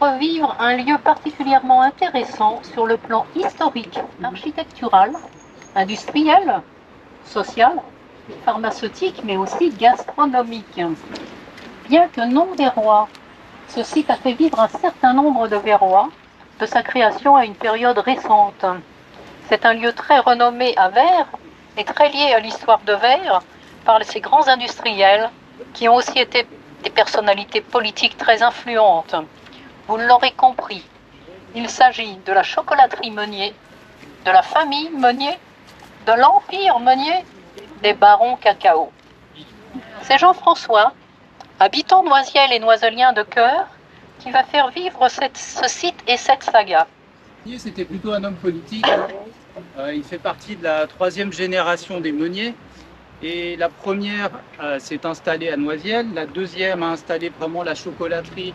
revivre un lieu particulièrement intéressant sur le plan historique, architectural, industriel, social, pharmaceutique, mais aussi gastronomique. Bien que non verrois, ce site a fait vivre un certain nombre de Verrois de sa création à une période récente. C'est un lieu très renommé à Vers et très lié à l'histoire de Vers par ces grands industriels qui ont aussi été des personnalités politiques très influentes. Vous l'aurez compris, il s'agit de la chocolaterie Meunier, de la famille Meunier, de l'empire Meunier, des barons cacao. C'est Jean-François, habitant Noisiel et noiselien de cœur, qui va faire vivre ce site et cette saga. C'était plutôt un homme politique. Il fait partie de la 3e génération des Meuniers. Et la première s'est installée à Noisiel, la 2e a installé vraiment la chocolaterie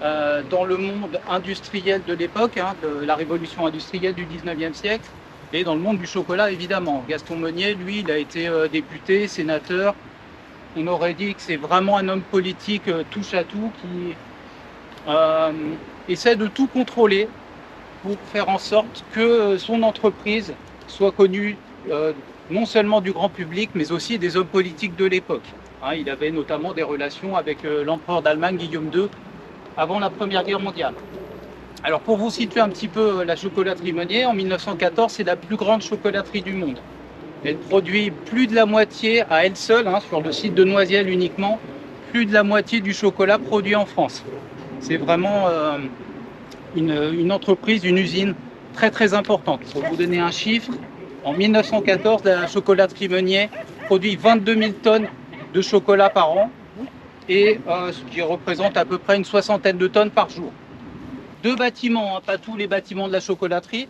dans le monde industriel de l'époque, de la révolution industrielle du 19e siècle, et dans le monde du chocolat évidemment. Gaston Meunier, lui, il a été député, sénateur. On aurait dit que c'est vraiment un homme politique touche à tout qui essaie de tout contrôler pour faire en sorte que son entreprise soit connue non seulement du grand public, mais aussi des hommes politiques de l'époque. Il avait notamment des relations avec l'empereur d'Allemagne, Guillaume II, avant la Première Guerre mondiale. Alors pour vous situer un petit peu la chocolaterie Meunier, en 1914, c'est la plus grande chocolaterie du monde. Elle produit plus de la moitié à elle seule, sur le site de Noisiel uniquement, plus de la moitié du chocolat produit en France. C'est vraiment une entreprise, une usine très très importante. Pour vous donner un chiffre, en 1914, la chocolaterie Meunier produit 22 000 tonnes de chocolat par an, et ce qui représente à peu près une 60aine de tonnes par jour. 2 bâtiments, pas tous les bâtiments de la chocolaterie.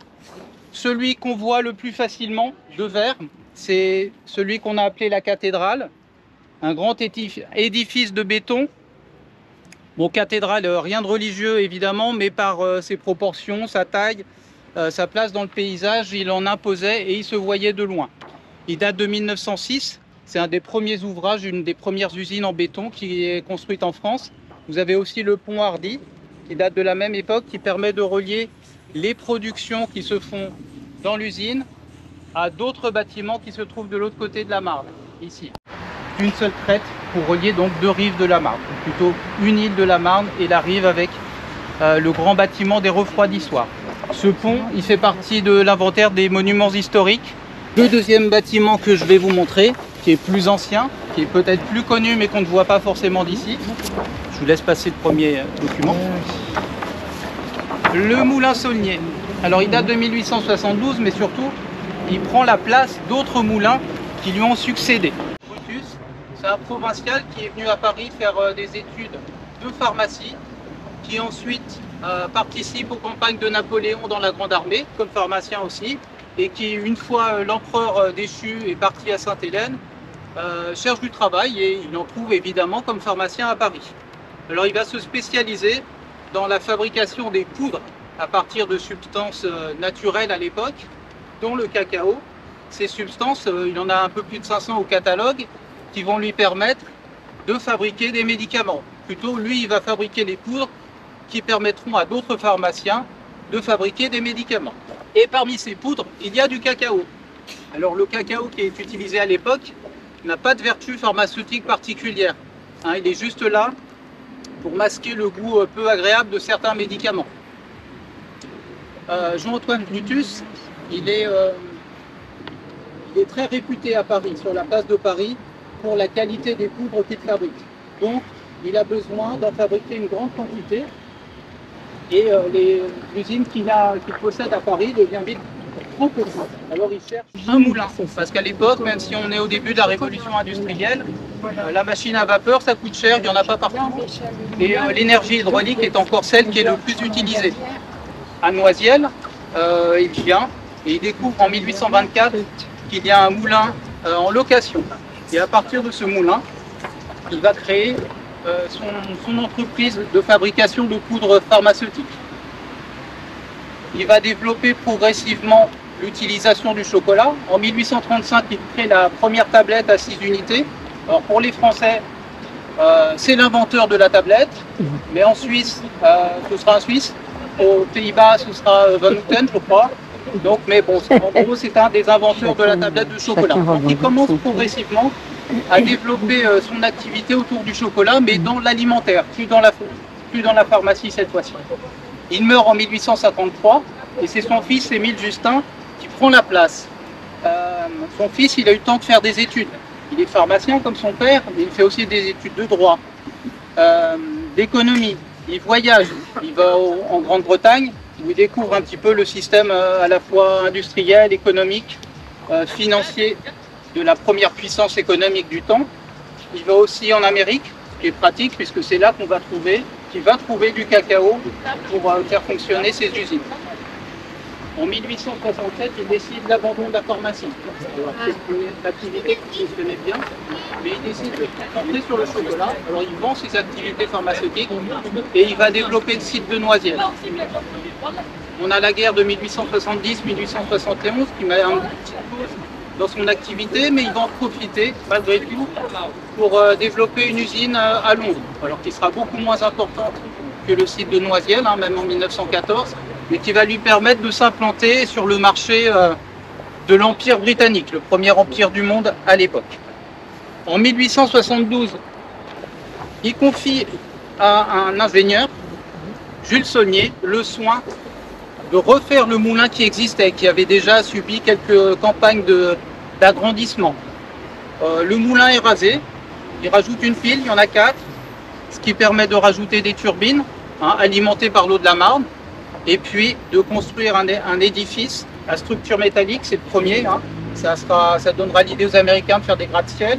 Celui qu'on voit le plus facilement de Vers, c'est celui qu'on a appelé la cathédrale, un grand édifice de béton. Bon, cathédrale, rien de religieux évidemment, mais par ses proportions, sa taille, sa place dans le paysage, il en imposait et il se voyait de loin. Il date de 1906, c'est un des premiers ouvrages, une des premières usines en béton qui est construite en France. Vous avez aussi le pont Hardy, qui date de la même époque, qui permet de relier les productions qui se font dans l'usine à d'autres bâtiments qui se trouvent de l'autre côté de la Marne, ici. Une seule crête pour relier donc 2 rives de la Marne, ou plutôt une île de la Marne et la rive avec le grand bâtiment des refroidissoirs. Ce pont, il fait partie de l'inventaire des monuments historiques. Le deuxième bâtiment que je vais vous montrer, qui est plus ancien, qui est peut-être plus connu mais qu'on ne voit pas forcément d'ici. Je vous laisse passer le premier document. Le moulin Saulnier. Alors il date de 1872, mais surtout il prend la place d'autres moulins qui lui ont succédé. Brutus, c'est un provincial qui est venu à Paris faire des études de pharmacie, qui ensuite participe aux campagnes de Napoléon dans la Grande Armée, comme pharmacien aussi, et qui, une fois l'empereur déchu est parti à Sainte-Hélène, cherche du travail et il en trouve évidemment comme pharmacien à Paris. Alors il va se spécialiser dans la fabrication des poudres à partir de substances naturelles à l'époque, dont le cacao. Ces substances, il y en a un peu plus de 500 au catalogue, qui vont lui permettre de fabriquer des médicaments. Plutôt, lui, il va fabriquer les poudres qui permettront à d'autres pharmaciens de fabriquer des médicaments. Et parmi ces poudres, il y a du cacao. Alors le cacao qui est utilisé à l'époque n'a pas de vertu pharmaceutique particulière. Il est juste là pour masquer le goût peu agréable de certains médicaments. Jean-Antoine Brutus, il est très réputé à Paris, sur la place de Paris, pour la qualité des poudres qu'il fabrique. Donc, il a besoin d'en fabriquer une grande quantité. Et l'usine qu'il possède à Paris devient vite trop petite. Alors il cherche un moulin. Parce qu'à l'époque, même si on est au début de la révolution industrielle, la machine à vapeur, ça coûte cher, il n'y en a pas partout. Et l'énergie hydraulique est encore celle qui est le plus utilisée. À Noisiel, il vient et il découvre en 1824 qu'il y a un moulin en location. Et à partir de ce moulin, il va créer son entreprise de fabrication de poudre pharmaceutique. Il va développer progressivement l'utilisation du chocolat. En 1835, il crée la première tablette à 6 unités. Alors pour les Français, c'est l'inventeur de la tablette, mais en Suisse, ce sera un Suisse. Aux Pays-Bas, ce sera Van Houten, je crois. Donc, mais bon, en gros, c'est un des inventeurs de la tablette de chocolat. Donc, il commence progressivement à développer son activité autour du chocolat, mais dans l'alimentaire, plus dans la pharmacie cette fois-ci. Il meurt en 1853 et c'est son fils, Émile Justin, qui prend la place. Son fils, il a eu le temps de faire des études. Il est pharmacien comme son père, mais il fait aussi des études de droit, d'économie. Il voyage, il va en Grande-Bretagne, où il découvre un petit peu le système à la fois industriel, économique, financier de la première puissance économique du temps. Il va aussi en Amérique, ce qui est pratique puisque c'est là qu'il va trouver du cacao pour faire fonctionner ses usines. En 1867, il décide l'abandon de la pharmacie. C'est une activité qui fonctionnait bien, mais il décide de se concentrer sur le chocolat. Alors il vend ses activités pharmaceutiques et il va développer le site de Noisiel. On a la guerre de 1870-1871 qui met un petit pause dans son activité, mais il va en profiter malgré tout pour développer une usine à Londres, alors qui sera beaucoup moins importante que le site de Noisiel, même en 1914, mais qui va lui permettre de s'implanter sur le marché de l'Empire britannique, le premier empire du monde à l'époque. En 1872, il confie à un ingénieur, Jules Saulnier, le soin de refaire le moulin qui existait, qui avait déjà subi quelques campagnes d'agrandissement. Le moulin est rasé, il rajoute une pile, il y en a 4, ce qui permet de rajouter des turbines alimentées par l'eau de la Marne, et puis de construire un édifice à structure métallique, c'est le premier, ça donnera l'idée aux Américains de faire des gratte-ciel,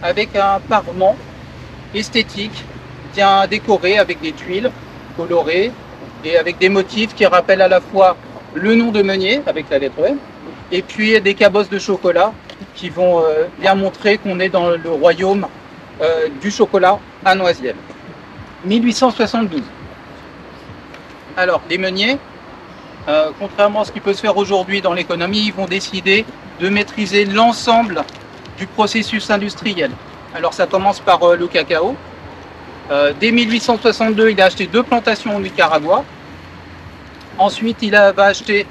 avec un parement esthétique, bien décoré avec des tuiles colorées, et avec des motifs qui rappellent à la fois le nom de Meunier, avec la lettre M, et puis des cabosses de chocolat qui vont bien montrer qu'on est dans le royaume du chocolat à Noisiel. 1872. Alors, les meuniers, contrairement à ce qui peut se faire aujourd'hui dans l'économie, ils vont décider de maîtriser l'ensemble du processus industriel. Alors, ça commence par le cacao. Dès 1862, il a acheté 2 plantations au Nicaragua. Ensuite, il va acheter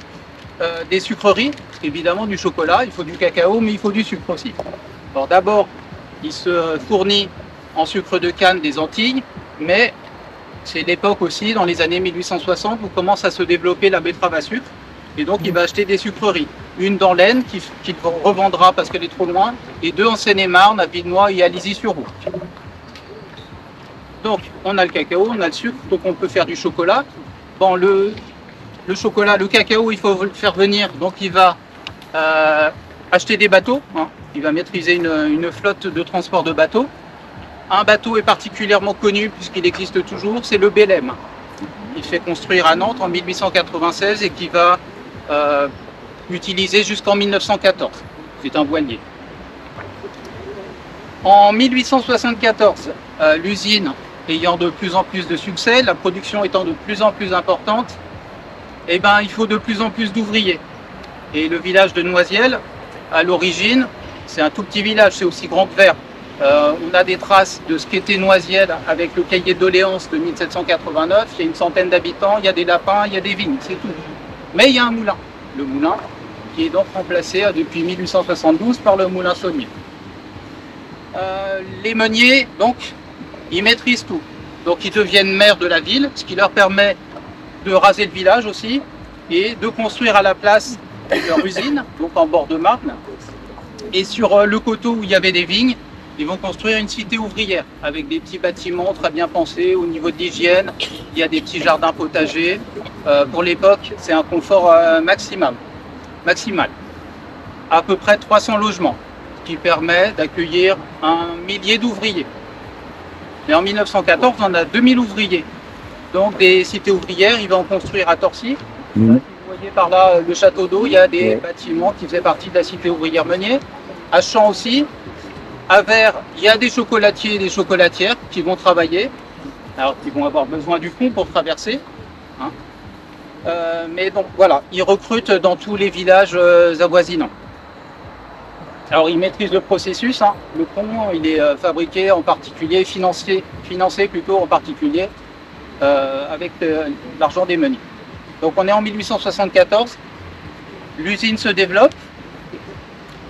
des sucreries, parce qu'évidemment, du chocolat, il faut du cacao, mais il faut du sucre aussi. Alors d'abord, il se fournit en sucre de canne des Antilles, mais c'est l'époque aussi, dans les années 1860, où commence à se développer la betterave à sucre. Et donc, il va acheter des sucreries. Une dans l'Aisne, qu'il revendra parce qu'elle est trop loin, et 2 en Seine-et-Marne, à Villenoix et à Lizy-sur-Roue. Donc, on a le cacao, on a le sucre, donc on peut faire du chocolat. Bon, le chocolat, le cacao, il faut le faire venir, donc il va acheter des bateaux, il va maîtriser une flotte de transport de bateaux. Un bateau est particulièrement connu, puisqu'il existe toujours, c'est le Belém. Il fait construire à Nantes en 1896 et qui va utiliser jusqu'en 1914. C'est un voilier. En 1874, l'usine ayant de plus en plus de succès, la production étant de plus en plus importante, eh ben, il faut de plus en plus d'ouvriers. Et le village de Noisiel, à l'origine, c'est un tout petit village, c'est aussi grand que Vert. On a des traces de ce qu'était Noisiel avec le cahier de doléances de 1789. Il y a une centaine d'habitants, il y a des lapins, il y a des vignes, c'est tout. Mais il y a un moulin. Le moulin qui est donc remplacé depuis 1872 par le moulin Saulnier. Les meuniers, donc, ils maîtrisent tout. Donc ils deviennent maires de la ville, ce qui leur permet de raser le village aussi et de construire à la place leur usine, donc en bord de Marne. Et sur le coteau où il y avait des vignes, ils vont construire une cité ouvrière avec des petits bâtiments très bien pensés au niveau de l'hygiène. Il y a des petits jardins potagers. Pour l'époque, c'est un confort maximal. À peu près 300 logements, ce qui permet d'accueillir 1 millier d'ouvriers. Et en 1914, on a 2000 ouvriers. Donc des cités ouvrières, il va en construire à Torcy. Vous voyez par là le château d'eau, il y a des bâtiments qui faisaient partie de la cité ouvrière Meunier. À Champs aussi. À Vert, il y a des chocolatiers et des chocolatières qui vont travailler. Alors qui vont avoir besoin du pont pour traverser. Mais donc voilà, ils recrutent dans tous les villages avoisinants. Alors, il maîtrise le processus. Hein. Le pont, il est fabriqué en particulier, financé plutôt en particulier avec l'argent des meuniers. Donc, on est en 1874. L'usine se développe.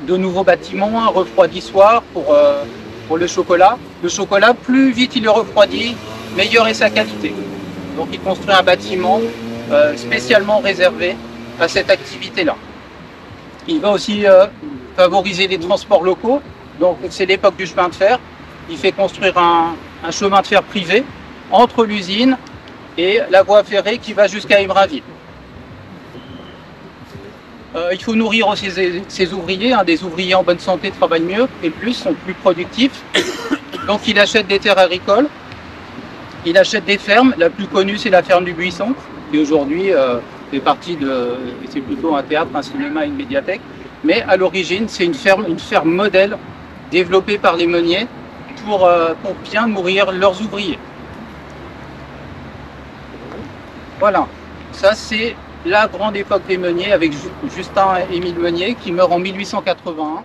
De nouveaux bâtiments, un refroidissoir pour le chocolat. Le chocolat, plus vite il est refroidi, meilleure est sa qualité. Donc, il construit un bâtiment spécialement réservé à cette activité-là. Il va aussi favoriser les transports locaux. Donc, c'est l'époque du chemin de fer. Il fait construire un chemin de fer privé entre l'usine et la voie ferrée qui va jusqu'à Émraville. Il faut nourrir aussi ses ouvriers. Hein. Des ouvriers en bonne santé travaillent mieux et sont plus productifs. Donc, il achète des terres agricoles. Il achète des fermes. La plus connue, c'est la ferme du Buisson, qui aujourd'hui fait partie c'est plutôt un théâtre, un cinéma et une médiathèque. Mais à l'origine, c'est une ferme modèle développée par les meuniers pour bien nourrir leurs ouvriers. Voilà, ça c'est la grande époque des meuniers avec Justin-Émile Meunier qui meurt en 1881.